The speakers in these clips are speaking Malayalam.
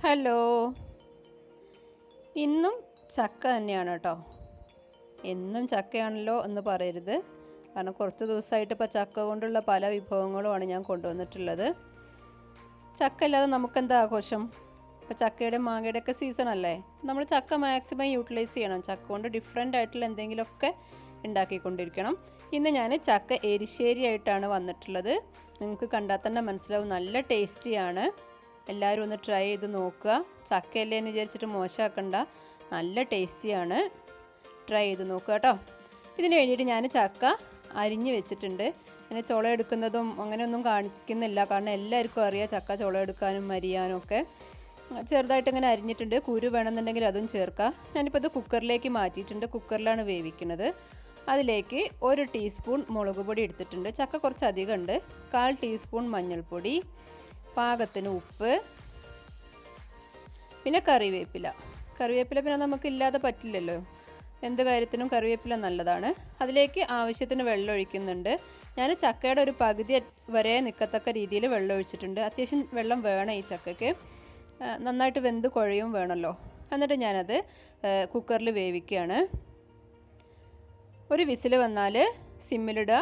ഹലോ, ഇന്നും ചക്ക തന്നെയാണ് കേട്ടോ. എന്നും ചക്കയാണല്ലോ എന്ന് പറയരുത്. കാരണം കുറച്ച് ദിവസമായിട്ട് ഇപ്പോൾ ചക്ക കൊണ്ടുള്ള പല വിഭവങ്ങളുമാണ് ഞാൻ കൊണ്ടുവന്നിട്ടുള്ളത്. ചക്ക ഇല്ലാതെ നമുക്കെന്താ ആഘോഷം? ഇപ്പോൾ ചക്കയുടെ മാങ്ങയുടെ ഒക്കെ സീസൺ അല്ലേ. നമ്മൾ ചക്ക മാക്സിമം യൂട്ടിലൈസ് ചെയ്യണം. ചക്ക കൊണ്ട് ഡിഫറെൻ്റ് ആയിട്ടുള്ള എന്തെങ്കിലുമൊക്കെ ഉണ്ടാക്കിക്കൊണ്ടിരിക്കണം. ഇന്ന് ഞാൻ ചക്ക എരിശ്ശേരി ആയിട്ടാണ് വന്നിട്ടുള്ളത്. നിങ്ങൾക്ക് കണ്ടാൽ തന്നെ മനസ്സിലാവും, നല്ല ടേസ്റ്റിയാണ്. എല്ലാവരും ഒന്ന് ട്രൈ ചെയ്ത് നോക്കുക. ചക്കയല്ലേ എന്ന് വിചാരിച്ചിട്ട് മോശമാക്കണ്ട, നല്ല ടേസ്റ്റിയാണ്. ട്രൈ ചെയ്ത് നോക്കുക കേട്ടോ. ഇതിന് വേണ്ടിയിട്ട് ഞാൻ ചക്ക അരിഞ്ഞ് വെച്ചിട്ടുണ്ട്. പിന്നെ ചുള എടുക്കുന്നതും അങ്ങനെയൊന്നും കാണിക്കുന്നില്ല, കാരണം എല്ലാവർക്കും അറിയാം ചക്ക ചുള എടുക്കാനും അരിയാനും ഒക്കെ. ചെറുതായിട്ട് ഇങ്ങനെ അരിഞ്ഞിട്ടുണ്ട്. കുരു വേണമെന്നുണ്ടെങ്കിൽ അതും ചേർക്കാം. ഞാനിപ്പോൾ ഇത് കുക്കറിലേക്ക് മാറ്റിയിട്ടുണ്ട്. കുക്കറിലാണ് വേവിക്കുന്നത്. അതിലേക്ക് 1 ടീസ്പൂൺ മുളക് പൊടി എടുത്തിട്ടുണ്ട്. ചക്ക കുറച്ച് അധികം ഉണ്ട്. 1/4 ടീസ്പൂൺ മഞ്ഞൾപ്പൊടി, പാകത്തിന് ഉപ്പ്, പിന്നെ കറിവേപ്പില. പിന്നെ നമുക്കില്ലാതെ പറ്റില്ലല്ലോ, എന്ത് കാര്യത്തിനും കറിവേപ്പില നല്ലതാണ്. അതിലേക്ക് ആവശ്യത്തിന് വെള്ളം ഒഴിക്കുന്നുണ്ട്. ഞാൻ ചക്കയുടെ ഒരു പകുതി വരെ നിൽക്കത്തക്ക രീതിയിൽ വെള്ളം ഒഴിച്ചിട്ടുണ്ട്. അത്യാവശ്യം വെള്ളം വേണം ഈ ചക്കയ്ക്ക്, നന്നായിട്ട് വെന്ത് കുഴയും വേണമല്ലോ. എന്നിട്ട് ഞാനത് കുക്കറിൽ വേവിക്കുകയാണ്. ഒരു വിസിൽ വന്നാൽ സിമ്മിലിടുക,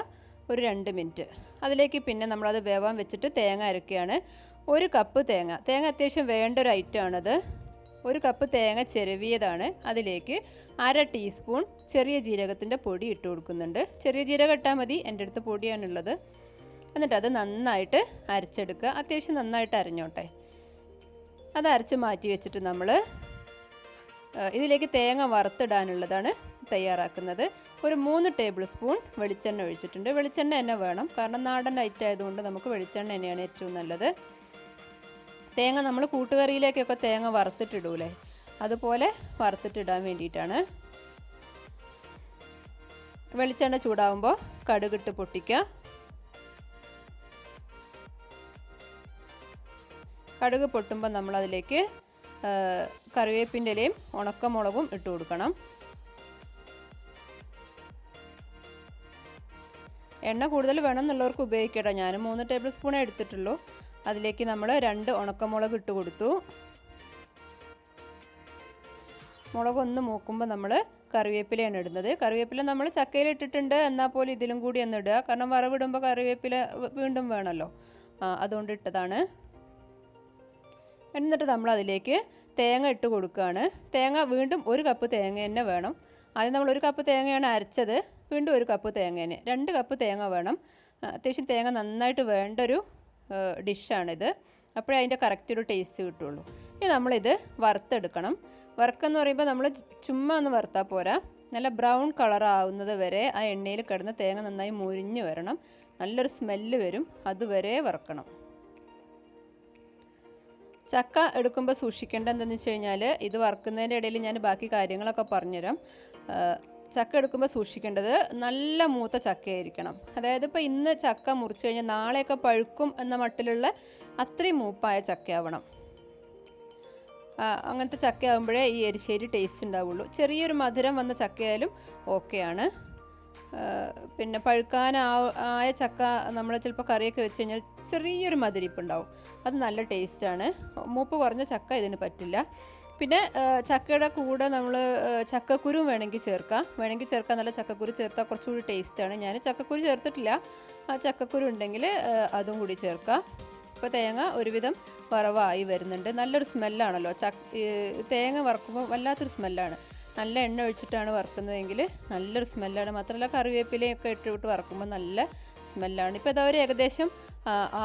ഒരു 2 മിനിറ്റ്. അതിലേക്ക് പിന്നെ നമ്മളത് വേവാൻ വെച്ചിട്ട് തേങ്ങ അരക്കുകയാണ്. 1 കപ്പ് തേങ്ങ അത്യാവശ്യം വേണ്ട ഒരു ഐറ്റമാണത്. 1 കപ്പ് തേങ്ങ ചിരവിയതാണ്. അതിലേക്ക് 1/2 ടീസ്പൂൺ ചെറിയ ജീരകത്തിൻ്റെ പൊടി ഇട്ട് കൊടുക്കുന്നുണ്ട്. ചെറിയ ജീരകം ഇട്ടാൽ മതി, എൻ്റെ അടുത്ത് പൊടിയാണുള്ളത്. എന്നിട്ട് അത് നന്നായിട്ട് അരച്ചെടുക്കുക. അത്യാവശ്യം നന്നായിട്ട് അരഞ്ഞോട്ടെ. അത് അരച്ച് മാറ്റി വെച്ചിട്ട് നമ്മൾ ഇതിലേക്ക് തേങ്ങ വറുത്തിടാനുള്ളതാണ് തയ്യാറാക്കുന്നത്. ഒരു 3 ടേബിൾ സ്പൂൺ വെളിച്ചെണ്ണ ഒഴിച്ചിട്ടുണ്ട്. വെളിച്ചെണ്ണ തന്നെ വേണം, കാരണം നാടൻ ഐറ്റം ആയതുകൊണ്ട് നമുക്ക് വെളിച്ചെണ്ണ തന്നെയാണ് ഏറ്റവും നല്ലത്. തേങ്ങ നമ്മൾ കൂട്ടുകറിയിലേക്കൊക്കെ തേങ്ങ വറുത്തിട്ടിടൂലേ, അതുപോലെ വറുത്തിട്ടിടാൻ വേണ്ടിയിട്ടാണ്. വെളിച്ചെണ്ണ ചൂടാവുമ്പോൾ കടുകിട്ട് പൊട്ടിക്കുക. കടുക് പൊട്ടുമ്പോൾ നമ്മളതിലേക്ക് കറിവേപ്പിൻ്റെ ഇലയും ഉണക്കമുളകും ഇട്ട് കൊടുക്കണം. എണ്ണ കൂടുതൽ വേണം എന്നുള്ളവർക്ക് ഉപയോഗിക്കട്ടോ. ഞാൻ 3 ടേബിൾ സ്പൂണേ എടുത്തിട്ടുള്ളൂ. അതിലേക്ക് നമ്മൾ 2 ഉണക്കമുളക് ഇട്ട് കൊടുത്തു. മുളക് ഒന്ന് മൂക്കുമ്പോൾ നമ്മൾ കറിവേപ്പിലയാണ് ഇടുന്നത്. കറിവേപ്പില നമ്മൾ ചക്കയിൽ ഇട്ടിട്ടുണ്ട്, എന്നാൽ പോലും ഇതിലും കൂടി ഒന്ന് ഇടുക, കാരണം വറവിടുമ്പോൾ കറിവേപ്പില വീണ്ടും വേണമല്ലോ, അതുകൊണ്ട് ഇട്ടതാണ്. എന്നിട്ട് നമ്മൾ അതിലേക്ക് തേങ്ങ ഇട്ട് കൊടുക്കുകയാണ്. തേങ്ങ വീണ്ടും 1 കപ്പ് തേങ്ങ തന്നെ വേണം. ആദ്യം നമ്മൾ 1 കപ്പ് തേങ്ങയാണ് അരച്ചത്, വീണ്ടും 1 കപ്പ് തേങ്ങേനെ 2 കപ്പ് തേങ്ങ വേണം. അത്യാവശ്യം തേങ്ങ നന്നായിട്ട് വേണ്ടൊരു ഡിഷാണിത്. അപ്പോഴേ അതിൻ്റെ കറക്റ്റ് ഒരു ടേസ്റ്റ് കിട്ടുള്ളൂ. ഇനി നമ്മളിത് വറുത്തെടുക്കണം. വറുക്കെന്ന് പറയുമ്പോൾ നമ്മൾ ചുമ്മാ ഒന്ന് വറുത്താൽ പോരാ, നല്ല ബ്രൗൺ കളർ ആവുന്നത് വരെ ആ എണ്ണയിൽ കിടന്ന് തേങ്ങ നന്നായി മുരിഞ്ഞ് വരണം. നല്ലൊരു സ്മെല്ല് വരും, അതുവരെ വറുക്കണം. ചക്ക എടുക്കുമ്പോൾ സൂക്ഷിക്കേണ്ട എന്താണെന്ന് വെച്ച് കഴിഞ്ഞാൽ, ഇത് വറുക്കുന്നതിൻ്റെ ഇടയിൽ ഞാൻ ബാക്കി കാര്യങ്ങളൊക്കെ പറഞ്ഞുതരാം. ചക്ക എടുക്കുമ്പോൾ സൂക്ഷിക്കേണ്ടത് നല്ല മൂത്ത ചക്കയായിരിക്കണം. അതായത് ഇപ്പോൾ ഇന്ന് ചക്ക മുറിച്ച് കഴിഞ്ഞാൽ നാളെയൊക്കെ പഴുക്കും എന്ന മട്ടിലുള്ള അത്രയും മൂപ്പായ ചക്കയാവണം. അങ്ങനത്തെ ചക്കയാകുമ്പോഴേ ഈ എരിശ്ശേരി ടേസ്റ്റ് ഉണ്ടാവുള്ളൂ. ചെറിയൊരു മധുരം വന്ന ചക്കയായാലും ഓക്കെയാണ്. പിന്നെ പഴുക്കാനായ ചക്ക നമ്മൾ ചിലപ്പോൾ കറിയൊക്കെ വെച്ച് കഴിഞ്ഞാൽ ചെറിയൊരു മധുരിപ്പുണ്ടാവും, അത് നല്ല ടേസ്റ്റാണ്. മൂപ്പ് കുറഞ്ഞ ചക്ക ഇതിന് പറ്റില്ല. പിന്നെ ചക്കയുടെ കൂടെ നമ്മൾ ചക്കക്കുരു വേണമെങ്കിൽ ചേർക്കാം. നല്ല ചക്കക്കുരു ചേർത്താൽ കുറച്ചുകൂടി ടേസ്റ്റാണ്. ഞാൻ ചക്കക്കുരു ചേർത്തിട്ടില്ല, ആ ചക്കക്കുരു ഉണ്ടെങ്കിൽ അതും കൂടി ചേർക്കാം. ഇപ്പോൾ തേങ്ങ ഒരുവിധം വറവായി വരുന്നുണ്ട്. നല്ലൊരു സ്മെല്ലാണല്ലോ, തേങ്ങ വറുക്കുമ്പോൾ വല്ലാത്തൊരു സ്മെല്ലാണ്. നല്ല എണ്ണ ഒഴിച്ചിട്ടാണ് വറുക്കുന്നതെങ്കിൽ നല്ലൊരു സ്മെല്ലാണ്. മാത്രമല്ല കറിവേപ്പിലയൊക്കെ ഇട്ടിട്ട് വറുക്കുമ്പോൾ നല്ല സ്മെല്ലാണ്. ഇപ്പോൾ ഇതവർ ഏകദേശം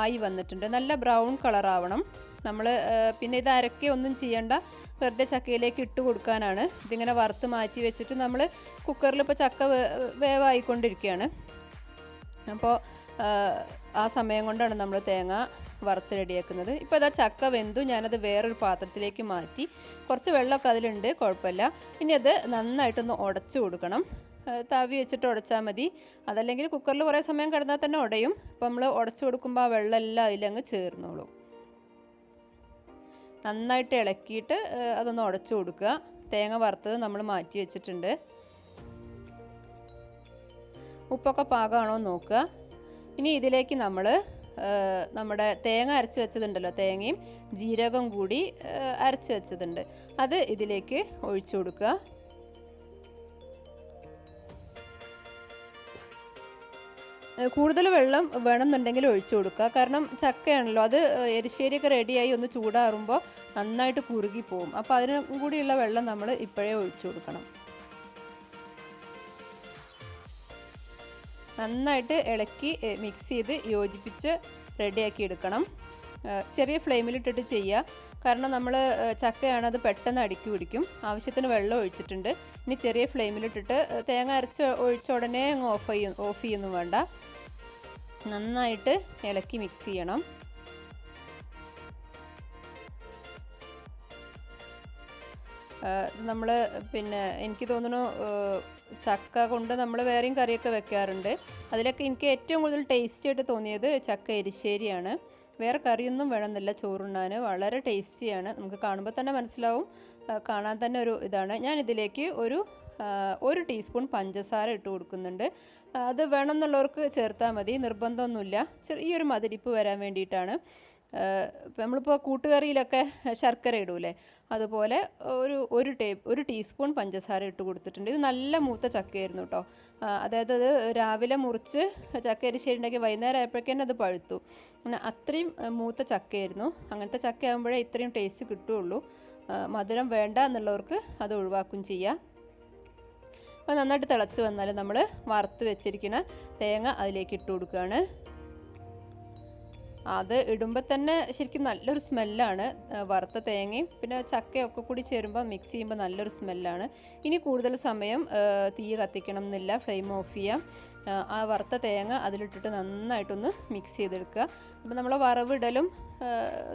ആയി വന്നിട്ടുണ്ട്. നല്ല ബ്രൗൺ കളറാവണം. നമ്മൾ പിന്നെ ഇത് അരക്കുകയൊന്നും ചെയ്യണ്ട, വെറുതെ ചക്കയിലേക്ക് ഇട്ട് കൊടുക്കാനാണ്. ഇതിങ്ങനെ വറുത്ത് മാറ്റി വെച്ചിട്ട് നമ്മൾ കുക്കറിൽ ഇപ്പോൾ ചക്ക വേവായിക്കൊണ്ടിരിക്കുകയാണ്. അപ്പോൾ ആ സമയം കൊണ്ടാണ് നമ്മൾ തേങ്ങ വറുത്ത് റെഡിയാക്കുന്നത്. ഇപ്പോൾ ഇതാ ചക്ക വെന്തു. ഞാനത് വേറൊരു പാത്രത്തിലേക്ക് മാറ്റി. കുറച്ച് വെള്ളമൊക്കെ അതിലുണ്ട്, കുഴപ്പമില്ല. ഇനി അത് നന്നായിട്ടൊന്ന് ഉടച്ചു കൊടുക്കണം. തവി വെച്ചിട്ട് ഉടച്ചാൽ മതി, അതല്ലെങ്കിൽ കുക്കറിൽ കുറേ സമയം കിടന്നാൽ തന്നെ ഉടയും. അപ്പോൾ നമ്മൾ ഉടച്ചു കൊടുക്കുമ്പോൾ ആ വെള്ളമെല്ലാം അതിലങ്ങ് ചേർന്നോളൂ. നന്നായിട്ട് ഇളക്കിയിട്ട് അതൊന്ന് ഉടച്ചു കൊടുക്കുക. തേങ്ങ വറുത്തത് നമ്മൾ മാറ്റി വെച്ചിട്ടുണ്ട്. ഉപ്പൊക്കെ പാകമാണോ നോക്കുക. ഇനി ഇതിലേക്ക് നമ്മൾ നമ്മുടെ തേങ്ങ അരച്ച് വെച്ചതുണ്ടല്ലോ, തേങ്ങയും ജീരകം കൂടി അരച്ച് വെച്ചതുണ്ട്, അത് ഇതിലേക്ക് ഒഴിച്ചു കൊടുക്കുക. കൂടുതൽ വെള്ളം വേണമെന്നുണ്ടെങ്കിൽ ഒഴിച്ചു കൊടുക്കുക. കാരണം ചക്കയാണല്ലോ, അത് എരിശ്ശേരിയൊക്കെ റെഡിയായി ഒന്ന് ചൂടാറുമ്പോൾ നന്നായിട്ട് കുറുകി പോകും. അപ്പോൾ അതിനും കൂടിയുള്ള വെള്ളം നമ്മൾ ഇപ്പോഴേ ഒഴിച്ചു കൊടുക്കണം. നന്നായിട്ട് ഇളക്കി മിക്സ് ചെയ്ത് യോജിപ്പിച്ച് റെഡിയാക്കി എടുക്കണം. ചെറിയ ഫ്ലെയിമിലിട്ടിട്ട് ചെയ്യുക. കാരണം നമ്മൾ ചക്കയാണ്, അത് പെട്ടെന്ന് അടുക്കി പിടിക്കും. ആവശ്യത്തിന് വെള്ളം ഒഴിച്ചിട്ടുണ്ട്. ഇനി ചെറിയ ഫ്ലെയിമിലിട്ടിട്ട് തേങ്ങ അരച്ച് ഒഴിച്ച ഉടനെ അങ്ങ് ഓഫ് ചെയ്യുന്നു വേണ്ട. നന്നായിട്ട് ഇളക്കി മിക്സ് ചെയ്യണം. നമ്മൾ പിന്നെ എനിക്ക് തോന്നുന്നു ചക്ക കൊണ്ട് നമ്മൾ വേറെയും കറിയൊക്കെ വെക്കാറുണ്ട്. അതിലൊക്കെ എനിക്ക് ഏറ്റവും കൂടുതൽ ടേസ്റ്റി ആയിട്ട് തോന്നിയത് ചക്ക എരിശ്ശേരിയാണ്. വേറെ കറിയൊന്നും വേണമെന്നില്ല ചോറുണ്ണാൻ, വളരെ ടേസ്റ്റിയാണ്. നമുക്ക് കാണുമ്പോൾ തന്നെ മനസ്സിലാവും, കാണാൻ തന്നെ ഒരു ഇതാണ്. ഞാനിതിലേക്ക് ഒരു ടീസ്പൂൺ പഞ്ചസാര ഇട്ട് കൊടുക്കുന്നുണ്ട്. അത് വേണമെന്നുള്ളവർക്ക് ചേർത്താൽ മതി, നിർബന്ധമൊന്നുമില്ല. ചെറിയൊരു മധുരിപ്പ് വരാൻ വേണ്ടിയിട്ടാണ്. നമ്മളിപ്പോൾ കൂട്ടുകറിയിലൊക്കെ ശർക്കര ഇടൂലേ, അതുപോലെ ഒരു ടീസ്പൂൺ പഞ്ചസാര ഇട്ട് കൊടുത്തിട്ടുണ്ട്. ഇത് നല്ല മൂത്ത ചക്കയായിരുന്നു കേട്ടോ. അതായത് അത് രാവിലെ മുറിച്ച് ചക്ക എരിശ്ശേരി ഉണ്ടാക്കി വൈകുന്നേരം ആയപ്പോഴേക്കും അത് പഴുത്തു. അങ്ങനെ അത്രയും മൂത്ത ചക്കയായിരുന്നു. അങ്ങനത്തെ ചക്ക ആകുമ്പോഴേ ഇത്രയും ടേസ്റ്റ് കിട്ടുകയുള്ളൂ. മധുരം വേണ്ട എന്നുള്ളവർക്ക് അത് ഒഴിവാക്കും ചെയ്യാം. അപ്പോൾ നന്നായിട്ട് തിളച്ച് വന്നാൽ നമ്മൾ വറുത്ത് വെച്ചിരിക്കുന്ന തേങ്ങ അതിലേക്ക് ഇട്ട് കൊടുക്കുകയാണ്. അത് ഇടുമ്പോൾ തന്നെ ശരിക്കും നല്ലൊരു സ്മെല്ലാണ്. വറുത്ത തേങ്ങയും പിന്നെ ചക്കയൊക്കെ കൂടി ചേരുമ്പോൾ മിക്സ് ചെയ്യുമ്പോൾ നല്ലൊരു സ്മെല്ലാണ്. ഇനി കൂടുതൽ സമയം തീ കത്തിക്കണം എന്നില്ല, ഫ്ലെയിം ഓഫ് ചെയ്യാം. ആ വറുത്ത തേങ്ങ അതിലിട്ടിട്ട് നന്നായിട്ടൊന്ന് മിക്സ് ചെയ്തെടുക്കുക. അപ്പോൾ നമ്മൾ വറവിടലും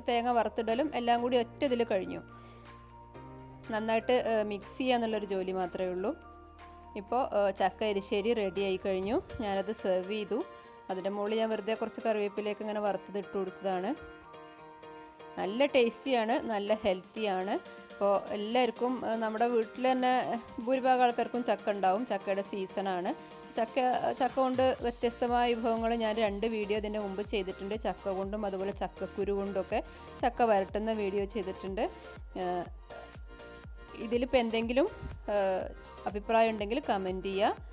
തേങ്ങ വറുത്തിടലും എല്ലാം കൂടി ഒറ്റ ഇതിൽ കഴിഞ്ഞു. നന്നായിട്ട് മിക്സ് ചെയ്യുക എന്നുള്ളൊരു ജോലി മാത്രമേ ഉള്ളൂ. ഇപ്പോൾ ചക്ക എരിശ്ശേരി റെഡി ആയി കഴിഞ്ഞു. ഞാനത് സെർവ് ചെയ്തു. അതിൻ്റെ മുകളിൽ ഞാൻ വെറുതെ കുറച്ച് കറിവേപ്പിലേക്ക് ഇങ്ങനെ വറുത്തത് ഇട്ട് കൊടുത്തതാണ്. നല്ല ടേസ്റ്റിയാണ്, നല്ല ഹെൽത്തിയാണ്. അപ്പോൾ എല്ലാവർക്കും നമ്മുടെ വീട്ടിൽ തന്നെ ഭൂരിഭാഗം ആൾക്കാർക്കും ചക്ക ഉണ്ടാവും. ചക്കയുടെ സീസണാണ്. ചക്ക കൊണ്ട് വ്യത്യസ്തമായ വിഭവങ്ങൾ ഞാൻ 2 വീഡിയോ ഇതിൻ്റെ മുമ്പ് ചെയ്തിട്ടുണ്ട്. ചക്ക കൊണ്ടും അതുപോലെ ചക്കക്കുരു കൊണ്ടൊക്കെ ചക്ക വരട്ടുന്ന വീഡിയോ ചെയ്തിട്ടുണ്ട്. ഇതിലിപ്പോൾ എന്തെങ്കിലും അഭിപ്രായം ഉണ്ടെങ്കിൽ കമൻറ്റ് ചെയ്യുക.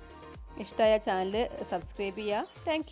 ഇഷ്ടമായ ചാനൽ സബ്സ്ക്രൈബ് ചെയ്യുക. താങ്ക്